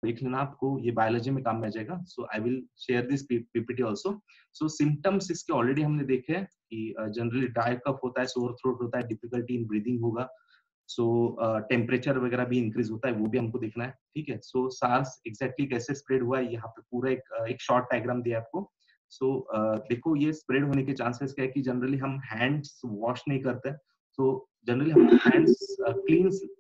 देख लेना, आपको ये बायोलॉजी में काम में आ जाएगा। So I will share this PPT also. So symptoms इसके ऑलरेडी हमने देखे हैं कि जनरली ड्राई कफ होता है, सोर थ्रोट होता है, डिफिकल्टी इन ब्रीदिंग होगा। सो टेम्परेचर वगैरह भी इंक्रीज होता है, वो भी हमको देखना है, ठीक है। सो सार्स एग्जैक्टली कैसे स्प्रेड हुआ है, यहाँ पे पूरा एक शॉर्ट डायग्राम दिया है आपको। सो देखो ये स्प्रेड होने के चांसेस क्या है कि जनरली हम हैंड्स वॉश नहीं करते, तो जनरली हमारे हैंड्स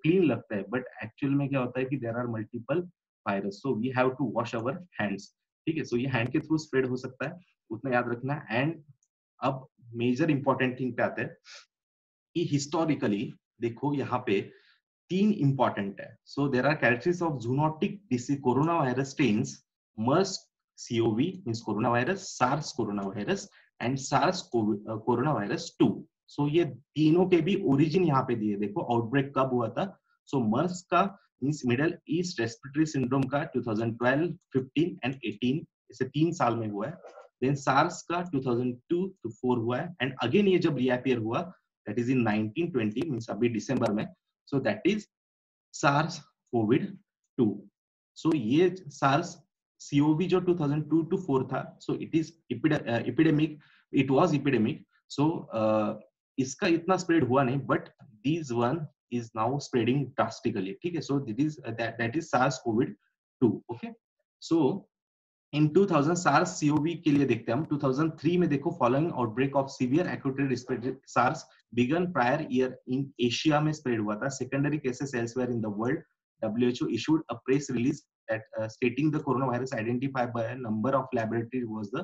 क्लीन लगता है, बट एक्चुअल में क्या होता है कि there are multiple virus, so we have to wash our hands, ठीक है। सो ये हैंड के थ्रू स्प्रेड हो सकता है, उतना याद रखना है। एंड अब मेजर इंपॉर्टेंट थिंग पे आते हैं कि हिस्टोरिकली देखो यहाँ पे तीन इंपॉर्टेंट है। So there are characteristics of zoonotic disease corona virus strains, MERS CoV means corona virus, SARS corona virus and SARS corona virus 2। So ये तीनों के भी ओरिजिन यहाँ पे दिए, देखो आउटब्रेक कब हुआ था। सो मर्स का means middle east respiratory syndrome का 2012, 15 एंड 18, इसे 3 साल में हुआ है। देन सार्स का 2002 to 4 हुआ है, एंड अगेन ये जब रीअपियर हुआ दैट इज इन 1920 मींस अभी दिसंबर में। So that is SARS-CoV-2. So ये SARS-CoV जो 2002 to 4 था, so it is epidemic, it was epidemic. So इसका इतना स्प्रेड हुआ नहीं, but this one is now spreading drastically, ठीक है। So that is that is SARS-CoV-2, okay. So in 2000 SARS CoV के लिए देखते हैं हम 2003 में, देखो following outbreak of severe acute respiratory SARS began prior year in Asia में स्प्रेड हुआ था, secondary cases elsewhere in the world. WHO issued a press release that stating the coronavirus identified by a number of laboratories was the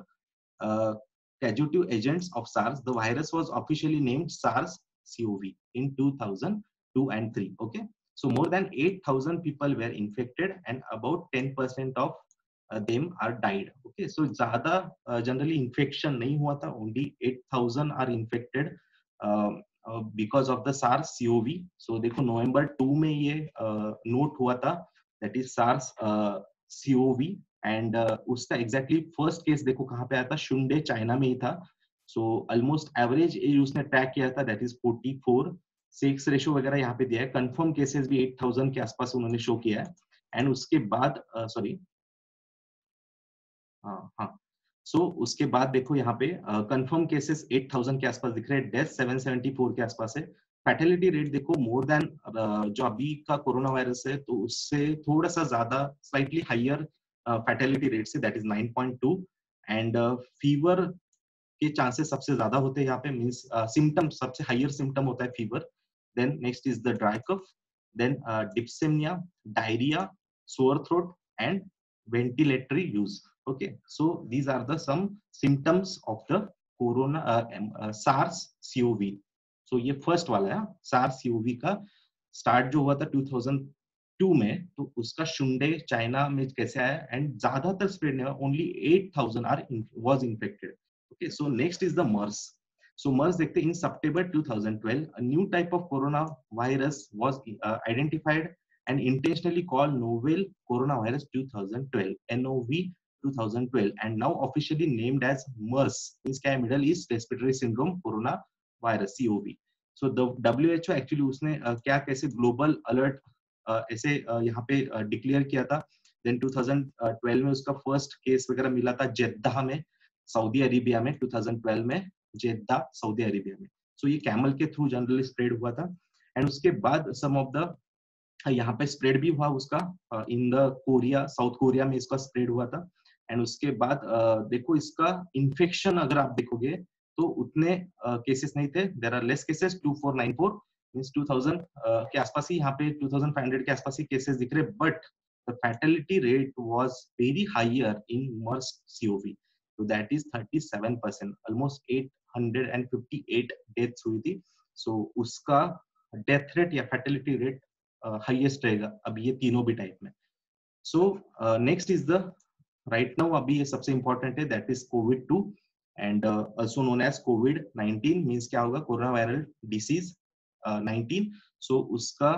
causative agents of SARS. The virus was officially named SARS-CoV in 2002 and 3. Okay, so more than 8,000 people were infected and about 10% of them are died. Okay, so ज्यादा generally infection नहीं हुआ था, only 8,000 are infected because of the SARS-CoV. So देखो नवंबर 2 में ये note हुआ था, that is SARS-CoV, and उसका एग्जैक्टली फर्स्ट केस देखो कहाँ पे आया था, शुंडे चाइना में ही था। सो ऑलमोस्ट एवरेज एज उसने ट्रैक किया था, दैट इज 44। सेक्स रेशियो वगैरह यहाँ पे दिया है, कंफर्म केसेस भी 8,000 के आसपास उन्होंने शो किया है। एंड उसके बाद सॉरी हाँ, सो उसके बाद देखो यहाँ पे कंफर्म केसेस 8,000 के आसपास दिख रहे हैं, डेथ 774 के आसपास है। फैटेलिटी रेट देखो मोर देन जो अभी का कोरोना वायरस है तो उससे थोड़ा सा ज्यादा, स्लाइटली हायर फैटेलिटी रेट से, दैट इज 9.2। एंड फीवर के चांसेस सबसे ज्यादा होते हैं यहाँ पे, मींस सिम्टम सबसे हायर सिम्टम होता है fever. Then next is the dry cough, then dyspnoea, diarrhoea, sore throat and ventilatory use. Okay, so these are the some symptoms of the corona SARS-CoV. So ये first वाला है SARS-CoV का start जो हुआ था 2002 में, तो उसका शुंडे चाइना में कैसे आया एंड ज्यादातर स्प्रेड नहीं हुआ, only 8,000 are was infected. Okay, so next is the MERS. So MERS देखते हैं, इन सितंबर 2012 a new type of corona virus was identified and intentionally called novel coronavirus 2012 NOV 2012 and now officially named as MERS, means क्या है, Middle East Respiratory Syndrome Corona Virus COV. So the WHO actually उसने क्या कैसे global alert ऐसे यहाँ पे declare किया था। देन 2012 में उसका फर्स्ट केस वगैरह मिला था जेद्दा में, सऊदी अरेबिया में, 2012 में जेद्दा सऊदी अरेबिया में। सो ये कैमल के थ्रू जनरली स्प्रेड हुआ था। एंड उसके बाद सम ऑफ द यहाँ पे स्प्रेड भी हुआ उसका in the Korea, south Korea में इसका स्प्रेड हुआ था। एंड उसके बाद देखो इसका इन्फेक्शन अगर आप देखोगे तो उतने केसेस नहीं थे, there are less cases, 2494 means 2000 के आसपास ही, यहाँ पे 2500 के आसपास ही केसेस दिख रहे, but the fatality rate was very higher in MERS CoV, तो दैट इज 37%, ऑलमोस्ट 858 डेथ्स हुई थी। सो उसका डेथ रेट या फैटेलिटी रेट हाईएस्ट रहेगा अभी ये तीनों भी टाइप में। So next is the right now, अभी ये सबसे इंपॉर्टेंट है, that is COVID 2 and also known as कोविड-19, मींस क्या होगा, कोरोना वायरल डिसीज 19। सो उसका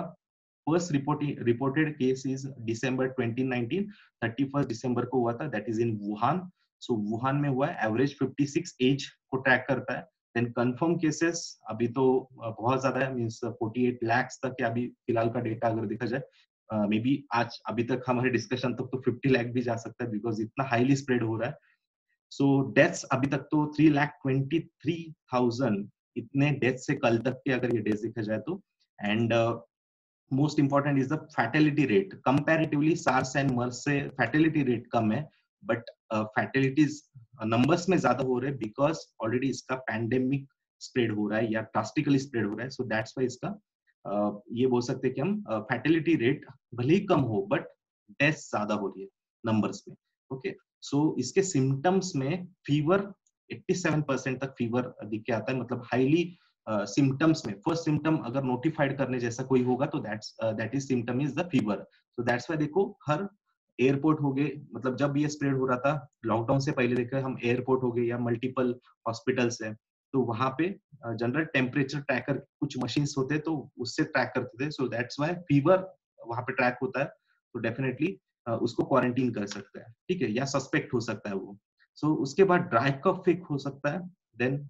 फर्स्ट रिपोर्टेड केस इज दिसंबर 2019, 31 दिसंबर को हुआ था, that is in Wuhan. So Wuhan में हुआ है, एवरेज 56 एज को ट्रैक करता है। देन कंफर्म केसेस अभी तो बहुत ज्यादा है, मींस 48 लाख तक के अभी फिलहाल का डेटा अगर देखा जाए, मे बी आज अभी तक हमारे डिस्कशन तक तो 50 लाख भी जा सकता है, बिकॉज इतना हाईली स्प्रेड हो रहा है। सो डेथ्स अभी तक तो 3,23,000 इतने डेथ से कल तक के अगर ये डेज देखा जाए तो। And most important is the fatality rate. Comparatively SARS and MERS से फैटेलिटी रेट कम है, बट फैटेलिटीज नंबर्स में ज्यादा हो रहे हैं, बिकॉज ऑलरेडी इसका पैंडेमिक स्प्रेड हो रहा है या ड्रास्टिकली स्प्रेड हो रहा है। सो दैट्स वाई इसका ये बोल सकते हैं कि हम फैटेलिटी रेट भले ही कम हो, बट डेथ ज्यादा हो रही है नंबर्स में। ओके, सो इसके सिम्टम्स में फीवर 87% तक फीवर दिख के आता है, मतलब हाईली सिम्टम्स में फर्स्ट सिम्टम अगर नोटिफाइड करने जैसा कोई होगा तो that is symptom is the fever. So that's why देखो हर एयरपोर्ट हो गए, मतलब जब ये स्प्रेड हो रहा था लॉकडाउन से पहले, देखा हम एयरपोर्ट हो गए या मल्टीपल हॉस्पिटल्स है, तो वहां पे जनरल टेम्परेचर ट्रैकर कुछ मशीन्स होते हैं, तो उससे ट्रैक करते थे। सो दैट्स वाई फीवर वहां पे ट्रैक होता है, तो डेफिनेटली उसको क्वारंटीन कर सकता है, ठीक है, या सस्पेक्ट हो सकता है वो। सो उसके बाद ड्राई कफ फिक हो सकता है, देन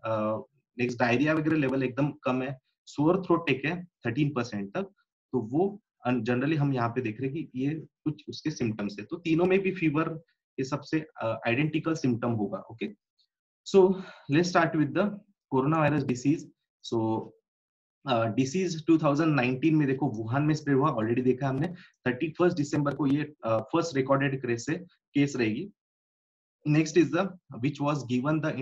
नेक्स्ट डायरिया वगैरह लेवल एकदम कम है, सोअर थ्रोट टेक है 13% तक, तो वो जनरली हम यहाँ पे देख रहे हैं कि ये कुछ उसके सिम्टम्स है। तो तीनों में भी फीवर ये सबसे आइडेंटिकल सिम्टम होगा। Okay, so let's start with the corona virus disease. So disease 2019 में देखो वुहान में स्प्रेड हुआ, ऑलरेडी देखा हमने। 31 दिसंबर को ये फर्स्ट रिकॉर्डेड केस रहेगी। Next is the which was given the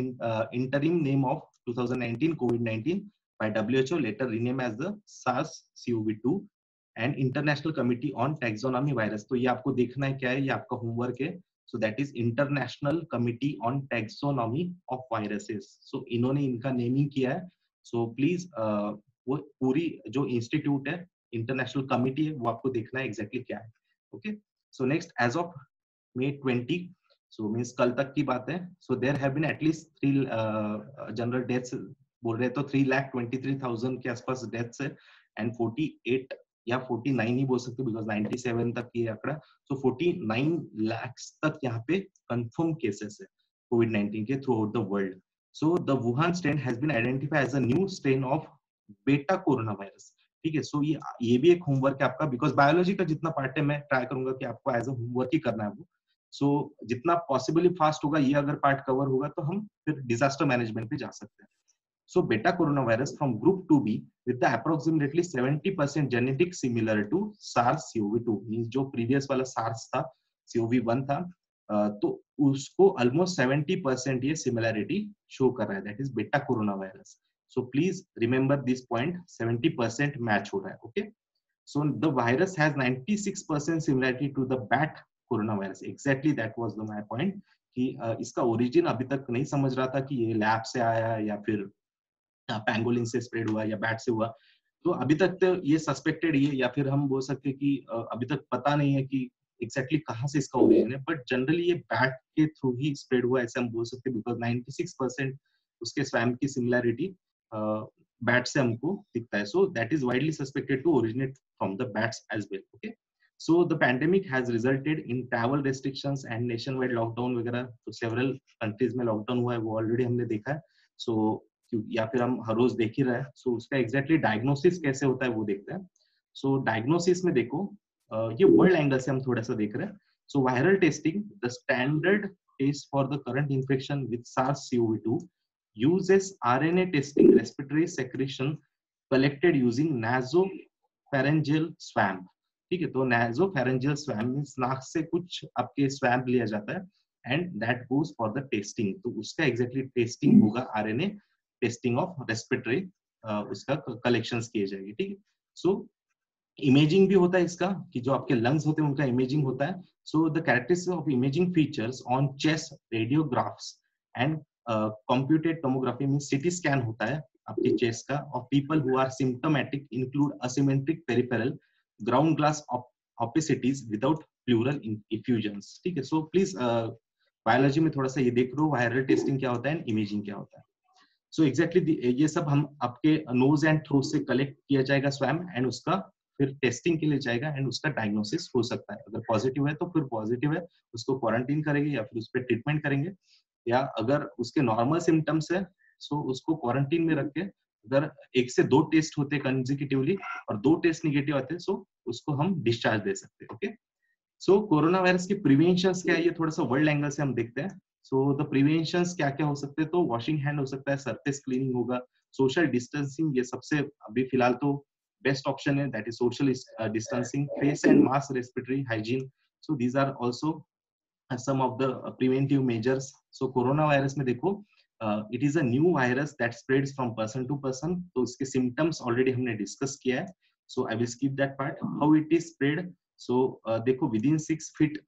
interim name of 2019 COVID-19 by WHO, later renamed as the SARS-CoV-2 and International Committee on Taxonomy Virus। तो ये आपको देखना है क्या है, ये आपका होमवर्क है। So that is International Committee on Taxonomy of Viruses। So इन्होंने इनका नेमिंग किया है। So please वो पूरी जो इंस्टीट्यूट है, इंटरनेशनल कमिटी है, वो आपको देखना है एग्जैक्टली क्या है। Okay, so next as of May 20, so means कल तक की बात है। So there have been at least 3 general deaths बोल रहे, तो 3,23,000 के आसपास डेथ्स है, एंड 48 या 49 ही बोल सकते बिकॉज 97 तक ये आंकड़ा। सो 49 लाख तक यहाँ पे कंफर्म केसेस है कोविड-19 के throughout the world. So the Wuhan strain has been identified as a new strain of beta corona virus. ठीक है, सो ये भी एक होमवर्क है आपका, बिकॉज बायोलॉजी का जितना पार्ट है मैं ट्राई करूंगा कि आपको एज अ होमवर्क ही करना है वो। सो जितना पॉसिबली फास्ट होगा ये अगर पार्ट कवर होगा तो हम फिर डिजास्टर मैनेजमेंट पे जा सकते हैं। So beta corona virus from group 2B with the approximately 70% genetic similar to SARS CoV-2, means जो प्रीवियस वाला सार्स था, CoV-1 था, तो उसको ऑलमोस्ट 70% ये सिमिलरिटी शो कर रहा है, दैट इज बेटा corona virus. So please remember this point, 70% match हो रहा है। Okay, so the virus has 96% similarity to the bat coronavirus। exactly that was my point कि इसका ओरिजिन अभी तक नहीं समझ रहा था कि ये लैब से आया या फिर पैंगोलिन से स्प्रेड हुआ या बैट से हुआ। तो अभी तक तो ये सस्पेक्टेड ये, या फिर हम बोल सकते हैं कि अभी तक पता नहीं है कि एग्जैक्टली कहाँ से इसका ओरिजिन है, बट जनरली ये बैट के थ्रू ही स्प्रेड हुआ ऐसे हम बोल सकते हैं, बिकॉज 96% उसके स्वैम की सिमिलरिटी बैट से हमको दिखता है। So that is widely suspected to originate from the bats as well. Okay, so the pandemic has resulted in travel restrictions and nation wide lockdown वगैरह। तो सेवरल कंट्रीज में lockdown हुआ है, वो ऑलरेडी हमने देखा है। सो या फिर हम हर रोज देख ही रहे हैं। सो उसका एग्जैक्टली डायग्नोसिस कैसे होता है वो देखते हैं। सो डायग्नोसिस में देखो ये वर्ल्ड एंगल से हम थोड़ा सा देख रहे हैं। So viral testing, the standard test for the current infection with SARS-CoV-2 uses RNA testing respiratory secretion collected using nasopharyngeal swab। ठीक है, तो nasopharyngeal swab मींस नाक से कुछ आपके स्वैब लिया जाता है and that goes for the testing. तो उसका एग्जैक्टली टेस्टिंग होगा RNA टेस्टिंग ऑफ रेस्पिरेटरी, उसका कलेक्शंस किए जाएगी। ठीक है, सो इमेजिंग भी होता है इसका, कि जो आपके लंग्स होते हैं उनका इमेजिंग होता है। So the characteristics of imaging features on chest radiographs and computed tomography means CT scan होता है आपके चेस्ट का, और people who are symptomatic include asymmetric peripheral ground glass opacities without pleural effusions. ठीक है, सो प्लीज बायोलॉजी में थोड़ा सा ये देख लो वायरल टेस्टिंग क्या होता है, इमेजिंग क्या होता है। सो एग्जैक्टली ये सब हम आपके नोज एंड थ्रोट से कलेक्ट किया जाएगा स्वैम, एंड उसका फिर टेस्टिंग के लिए जाएगा एंड उसका डायग्नोसिस हो सकता है। अगर पॉजिटिव है तो फिर पॉजिटिव है, उसको क्वारंटीन करेंगे या फिर उस पर ट्रीटमेंट करेंगे, या अगर उसके नॉर्मल सिम्टम्स है सो उसको क्वारंटीन में रख के अगर 1 से 2 टेस्ट होते कंसेक्यूटिवली और 2 टेस्ट निगेटिव आते सो उसको हम डिस्चार्ज दे सकते हैं। ओके, सो कोरोना वायरस की प्रिवेंशंस क्या है, ये थोड़ा सा वर्ल्ड एंगल से हम देखते हैं। सो द प्रिवेंशंस क्या क्या हो सकते हैं, तो वॉशिंग हैंड हो सकता है, सरफेस क्लीनिंग होगा, सोशल डिस्टेंसिंग, ये सबसे अभी फिलहाल तो बेस्ट ऑप्शन है, that is social distancing, face and mask, respiratory hygiene. So these are also some of the preventive measures. So corona virus में देखो, it is a new virus that spreads from person to person. तो इसके symptoms already हमने discuss किया है. So I will skip that part. How it is spread? So देखो within 6 feet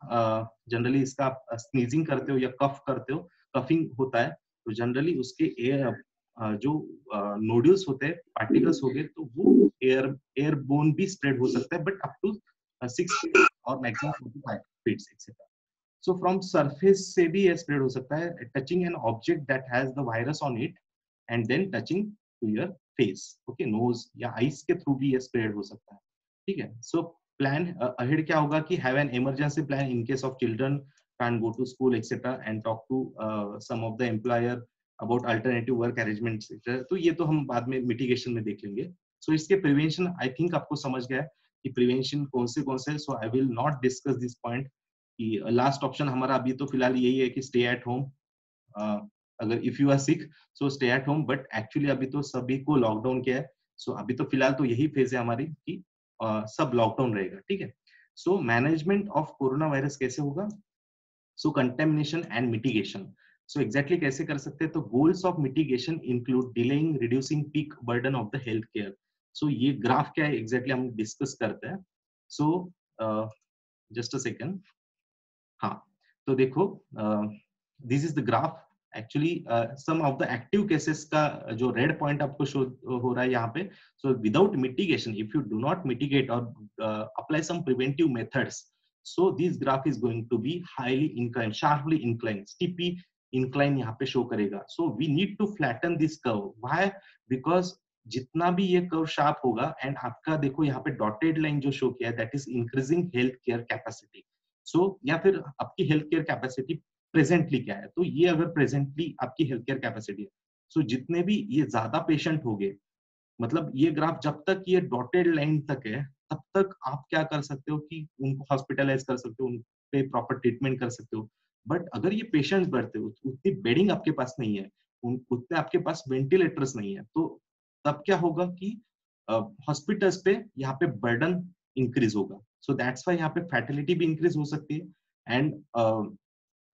generally इसका आप sneezing करते हो या cough करते हो, coughing होता है, तो generally उसके air जो नोड्यूल्स होते हैं, पार्टिकल्स हो गए, तो वो एयरबोन भी स्प्रेड हो सकता है, बट अप टू 6 फीट और maximum 45 feet etcetera. So from surface से भी ये स्प्रेड हो सकता है, touching an object that has the virus on it and then touching to your face, okay, nose या आईज के थ्रू भी ये स्प्रेड हो सकता है। ठीक है, सो प्लान अहेड क्या होगा कि have an emergency plan in case of children can't go to school etc and talk to some of the employer about alternative work arrangements etc। तो ये तो हम बाद में मिटिगेशन में देख लेंगे। सो इसके प्रिवेंशन आई थिंक आपको समझ गया है कि प्रिवेंशन कौन से। So I will not discuss this point कि लास्ट ऑप्शन हमारा अभी तो फिलहाल यही है कि स्टे एट होम। अगर if you are sick so stay at home, but actually अभी तो सभी को लॉकडाउन किया है। सो अभी तो फिलहाल तो यही फेज है हमारी कि सब लॉकडाउन रहेगा। ठीक है, so management of corona virus कैसे होगा? So containment and mitigation. So exactly कैसे कर सकते हैं? तो goals of mitigation include delaying reducing peak burden of the health care. So ये ग्राफ क्या है एग्जैक्टली हम डिस्कस करते हैं। So just a second. हाँ, तो देखो this is the graph. Actually some of the active cases का जो रेड पॉइंट आपको शो हो रहा है यहाँ पे। So without mitigation, if you do not mitigate और apply some preventive methods, so this graph is going to be highly inclined, sharply inclined, steeply incline यहाँ पे शो करेगा। so we need to flatten this curve. why? because जितना भी ये curve sharp होगा and आपका देखो यहाँ पे डॉटेड लाइन जो शो किया है, that is increasing health care capacity. So या फिर आपकी हेल्थ केयर कैपेसिटी प्रेजेंटली क्या है, तो ये अगर प्रेजेंटली आपकी हेल्थ केयर कैपेसिटी है, सो जितने भी ये ज्यादा पेशेंट हो गए, मतलब ये ग्राफ जब तक ये डॉटेड लाइन तक है तब तक आप क्या कर सकते हो कि उनको हॉस्पिटलाइज कर सकते हो, उन पे प्रॉपर ट्रीटमेंट कर सकते हो। बट अगर ये पेशेंट्स बढ़ते हो, उतनी बेडिंग आपके पास नहीं है, उतने आपके पास वेंटिलेटर्स नहीं है, तो तब क्या होगा कि हॉस्पिटल्स पे यहाँ पे बर्डन इंक्रीज होगा। सो दैट्स वाई यहाँ पे फैटिलिटी भी इंक्रीज हो सकती है एंड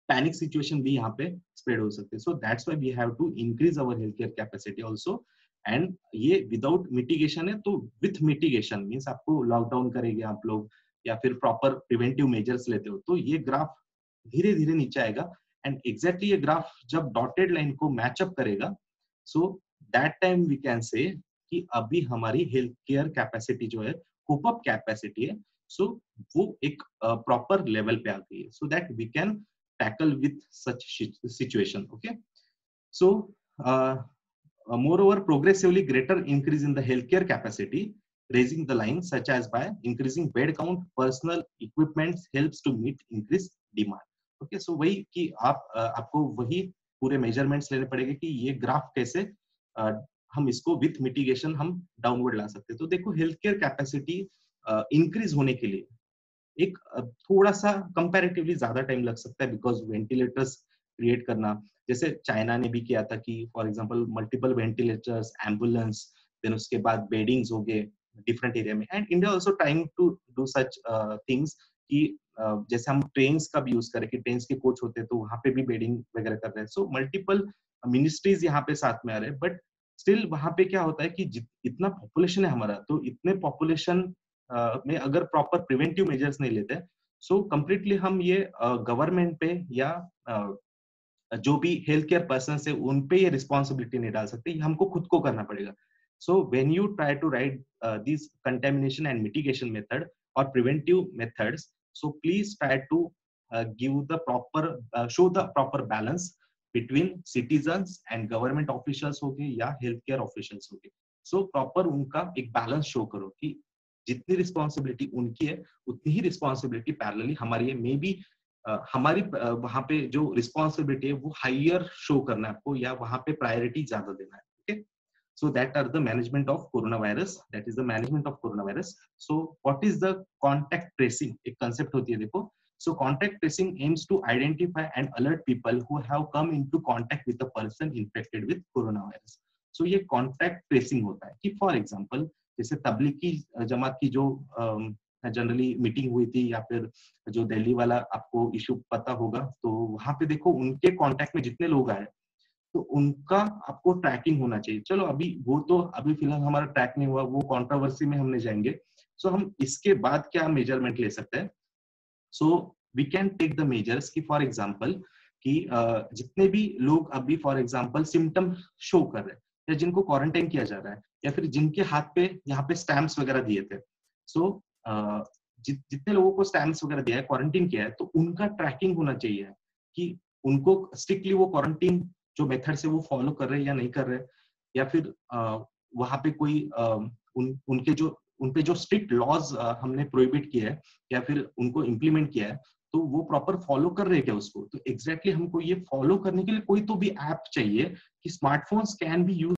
पैनिक सिचुएशन भी यहाँ पे स्प्रेड हो सकते हैं। So that's why we have to increase our health care capacity also. And ये विदाउट मिटिगेशन है, तो विथ मिटिगेशन मींस आपको लॉकडाउन करेंगे आप लोग या फिर प्रॉपर प्रिवेंटिव मेजर्स लेते हो, तो ये ग्राफ धीरे धीरे नीचे आएगा। एंड एग्जैक्टली ये ग्राफ जब डॉटेड लाइन को मैचअप करेगा, so that time we can say कि अभी हमारी हेल्थ केयर कैपेसिटी जो है, कोप अप कैपेसिटी है, सो वो एक प्रॉपर लेवल पे आ गई है, so that we can tackle with such situation. Okay, so moreover progressively greater increase in the healthcare capacity, raising the line such as by increasing bed count, personal equipment helps to meet increased demand. Okay, so वही कि आपको वही पूरे measurements लेने पड़ेंगे कि ये graph कैसे हम इसको विथ मिटिगेशन हम डाउनवर्ड ला सकते हैं। तो देखो हेल्थ केयर कैपेसिटी इंक्रीज होने के लिए एक थोड़ा सा कंपैरेटिवली ज्यादा टाइम लग सकता है, बिकॉज वेंटिलेटर्स क्रिएट करना, जैसे चाइना ने भी किया था कि for example multiple ventilators, ambulance, then उसके बाद बेडिंग्स हो गए डिफरेंट एरिया में। And India also trying to do such things कि जैसे हम ट्रेन्स का भी यूज करें कि ट्रेन्स के कोच होते हैं तो वहां पे भी बेडिंग वगैरह कर रहे हैं। सो मल्टीपल मिनिस्ट्रीज यहाँ पे साथ में आ रहे हैं, बट स्टिल वहां पे क्या होता है कि इतना पॉपुलेशन है हमारा, तो इतने पॉपुलेशन में अगर प्रॉपर प्रिवेंटिव मेजर्स नहीं लेते, सो कंप्लीटली हम ये गवर्नमेंट पे या जो भी हेल्थ केयर पर्सन है उन पे ये रिस्पॉन्सिबिलिटी नहीं डाल सकते, हमको खुद को करना पड़ेगा। So when you try to write this containment and mitigation method और preventive methods, so please try to give the proper show the proper balance between citizens and government officials हो गए या हेल्थ केयर ऑफिशियल्स हो गए। So proper उनका एक balance show करो कि जितनी रिस्पॉन्सिबिलिटी उनकी है उतनी ही रिस्पॉन्सिबिलिटी पैरेलली हमारी है। मे बी हमारी वहां पे जो रिस्पॉन्सिबिलिटी है वो हाइयर शो करना है आपको, या वहां पे प्रायोरिटी ज्यादा देना है। Okay, So that are the management of coronavirus. That is the management of coronavirus. So what is the contact tracing? एक concept होती है देखो. So contact tracing aims to identify and alert people who have come into contact with a person infected with coronavirus. So ये contact tracing होता है कि for example जैसे तबलीगी जमात की जो जनरली मीटिंग हुई थी या फिर जो दिल्ली वाला आपको इशू पता होगा, तो वहां पे देखो उनके कांटेक्ट में जितने लोग आए तो उनका आपको ट्रैकिंग होना चाहिए. चलो अभी वो तो अभी फिलहाल हमारा ट्रैक नहीं हुआ, वो कंट्रोवर्सी में हमने जाएंगे. सो हम इसके बाद क्या मेजरमेंट ले सकते हैं? So we can take the measures कि फॉर एग्जांपल कि जितने भी लोग अभी फॉर एग्जांपल सिम्टम शो कर रहे हैं या जिनको क्वारंटाइन किया जा रहा है या फिर जिनके हाथ पे यहाँ पे स्टैम्प्स वगैरह दिए थे, सो जितने लोगों को स्टैम्प्स वगैरह दिया है, क्वारंटीन किया है, तो उनका ट्रैकिंग होना चाहिए कि उनको स्ट्रिक्टली वो क्वारंटीन जो मेथड से वो फॉलो कर रहे हैं या नहीं कर रहे, या फिर वहां पे कोई उनपे जो स्ट्रिक्ट लॉज हमने प्रोहिबिट किया है या फिर उनको इम्प्लीमेंट किया है, तो वो प्रॉपर फॉलो कर रहे हैं क्या उसको? तो एग्जैक्टली हमको ये फॉलो करने के लिए कोई तो भी ऐप चाहिए कि स्मार्टफोन्स कैन बी यूज.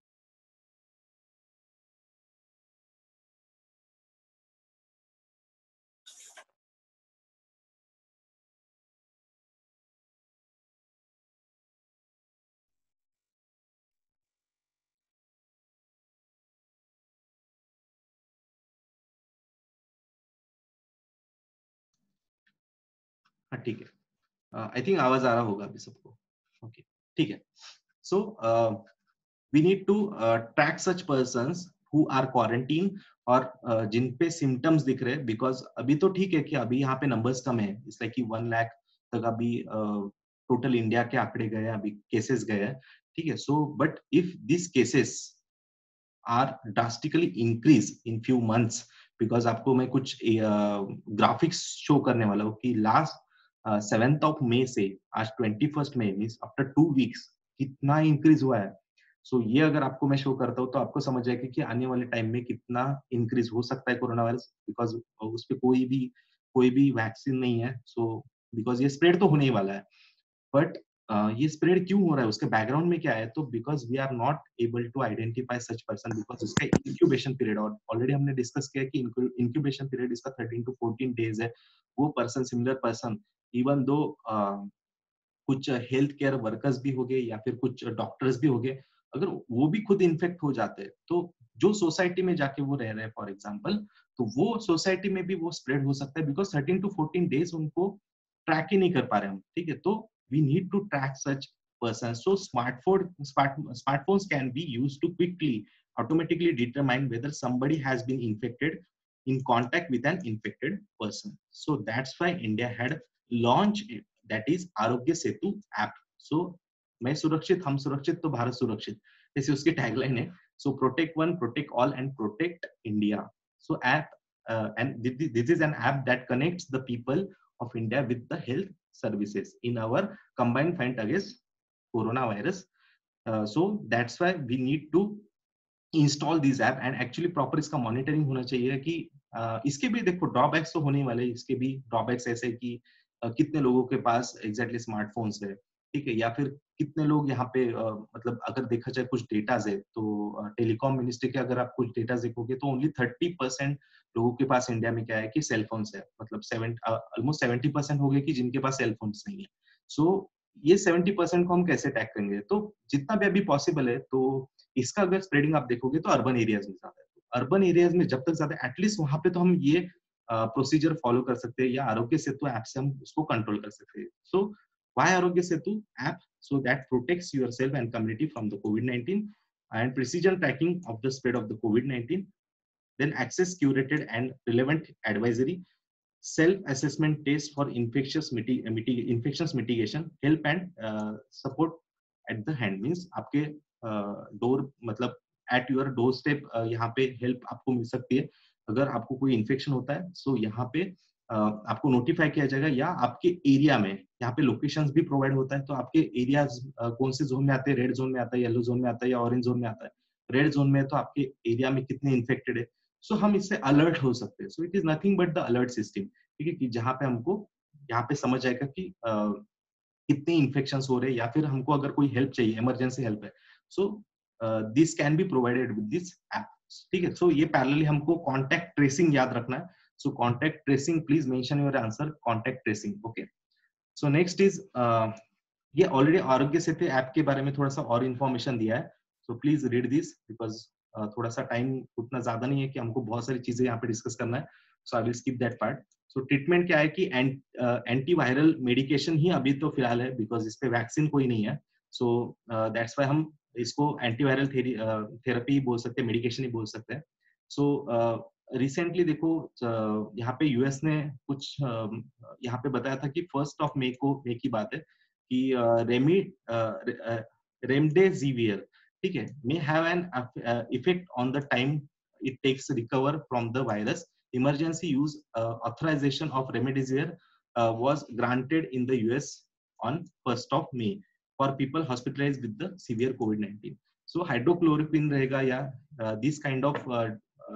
हाँ ठीक है, आई थिंक आवाज आ रहा होगा अभी सबको. ओके ठीक है. So we need to track such persons who are quarantine और जिन पे सिम्टम्स दिख रहे हैं, बिकॉज अभी तो ठीक है कि अभी यहाँ पे नंबर्स कम है, इट्स लाइक कि 1 लाख तक अभी टोटल इंडिया के आंकड़े गए हैं, अभी केसेस गए हैं, ठीक है. So but if this cases are drastically increase in few months, because आपको मैं कुछ ग्राफिक्स शो करने वाला हूँ कि लास्ट 7th ऑफ मई से आज 21st मई मीन्स आफ्टर 2 वीक्स कितना इंक्रीज हुआ है. सो ये अगर आपको मैं शो करता हूँ तो आपको समझ आएगा कि आने वाले टाइम में कितना इंक्रीज हो सकता है कोरोना वायरस, बिकॉज उस पर कोई भी वैक्सीन नहीं है. सो बिकॉज ये स्प्रेड तो होने ही वाला है, बट ये स्प्रेड क्यों हो रहा है, उसके बैकग्राउंड में क्या है? तो because we are not able to identify such person, because उसका इंक्यूबेशन पीरियड, और ऑलरेडी हमने डिस्कस किया कि इंक्यूबेशन पीरियड इसका 13 to 14 डेज है. वो person, similar person, even though कुछ हेल्थ केयर वर्कर्स भी हो गए या फिर कुछ डॉक्टर्स भी हो गए, अगर वो भी खुद इन्फेक्ट हो जाते हैं तो जो सोसाइटी में जाके वो रह रहे हैं फॉर एग्जाम्पल, तो वो सोसाइटी में भी वो स्प्रेड हो सकता है, बिकॉज 13 to 14 डेज उनको ट्रैक ही नहीं कर पा रहे हम, ठीक है. तो we need to track such person. So smartphones can be used to quickly automatically determine whether somebody has been infected in contact with an infected person. So that's why India had launched it, that is आरोग्य Setu app. सो मैं सुरक्षित, हम सुरक्षित तो भारत सुरक्षित, जैसे उसकी tagline है. So protect one, protect all and protect India. So app and this is an app that connects the people of India with the health services in our combined fight against coronavirus. So that's why we need to install these app and actually proper इसका monitoring होना चाहिए कि इसके भी देखो drawbacks तो होने ही वाले. इसके भी ड्रॉबैक्स ऐसे कि कितने लोगों के पास एग्जैक्टली स्मार्टफोन्स है, ठीक है, या फिर कितने लोग यहाँ पे मतलब अगर देखा जाए कुछ डेटाज है तो टेलीकॉम मिनिस्ट्री के अगर आप कुछ डेटा देखोगे तो ओनली 30% लोगों के पास इंडिया में क्या है कि सेल फोन्स है, मतलब ऑलमोस्ट 70% हो गए कि जिनके पास सेल फोन्स नहीं है. सो ये 70% को हम कैसे टैग करेंगे? तो जितना भी अभी पॉसिबल है, तो इसका अगर स्प्रेडिंग आप देखोगे तो अर्बन एरियाज में ज्यादा है. अर्बन एरियाज में जब तक ज्यादा, एटलीस्ट वहां पे तो हम ये प्रोसीजर फॉलो कर सकते हैं या आरोग्य सेतु ऐप से हम उसको कंट्रोल कर सकते हैं. So why Aarogya Setu app? So that protects yourself and community from the COVID-19 and precision tracking of the spread of the COVID-19, then access curated and relevant advisory, self-assessment test for infections mitigation, help and support at the hand. Means आपके door मतलब at your door step यहाँ पे help आपको मिल सकती है. अगर आपको कोई इन्फेक्शन होता है सो यहाँ पे आपको नोटिफाई किया जाएगा, या आपके एरिया में यहाँ पे लोकेशंस भी प्रोवाइड होता है. तो आपके एरियाज कौन से जोन में आते हैं, रेड जोन में आता है, येलो जोन में आता है या ऑरेंज जोन में आता है. रेड जोन में तो आपके एरिया में कितने इन्फेक्टेड है, सो हम इससे अलर्ट हो सकते हैं. So it is nothing but the alert system, ठीक है, कि जहाँ पे हमको यहाँ पे समझ आएगा कि कितने इन्फेक्शन हो रहे हैं, या फिर हमको अगर कोई हेल्प चाहिए, इमरजेंसी हेल्प है. So this can be provided with this app, ठीक है। सो ये पैरेलली हमको कॉन्टैक्ट ट्रेसिंग याद रखना है। So contact tracing, please mention your answer, contact tracing, okay. So next is, ये ऑलरेडी आरोग्य सेतु ऐप के बारे में थोड़ा सा और इन्फॉर्मेशन दिया है, so please read this because थोड़ा सा टाइम उतना ज्यादा नहीं है कि हमको बहुत सारी चीजें यहाँ पे डिस्कस करना है, so I will skip that part. So treatment क्या है कि एंटीवायरल मेडिकेशन ही अभी तो फिलहाल है, बिकॉज इस पे वैक्सीन कोई नहीं है। सो दैट्स वाई हम इसको एंटीवायरल थेरेपी बोल सकते हैं, मेडिकेशन ही बोल सकते हैं। सो रिसेंटली देखो, यहाँ पे यूएस ने कुछ यहाँ पे बताया था कि 1 मई की बात है कि रेमडेसिवियर, ठीक है, may have an effect on the time it takes to recover from the virus. Emergency use authorization of remdesivir was granted in the US on 1st of May for people hospitalized with the severe COVID-19. So hydrochloroquine रहेगा या this kind of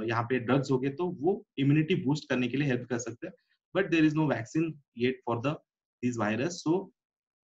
यहाँ पे drugs हो गए तो वो immunity boost करने के लिए हेल्प कर सकते हैं, but there is no vaccine yet for the this virus. So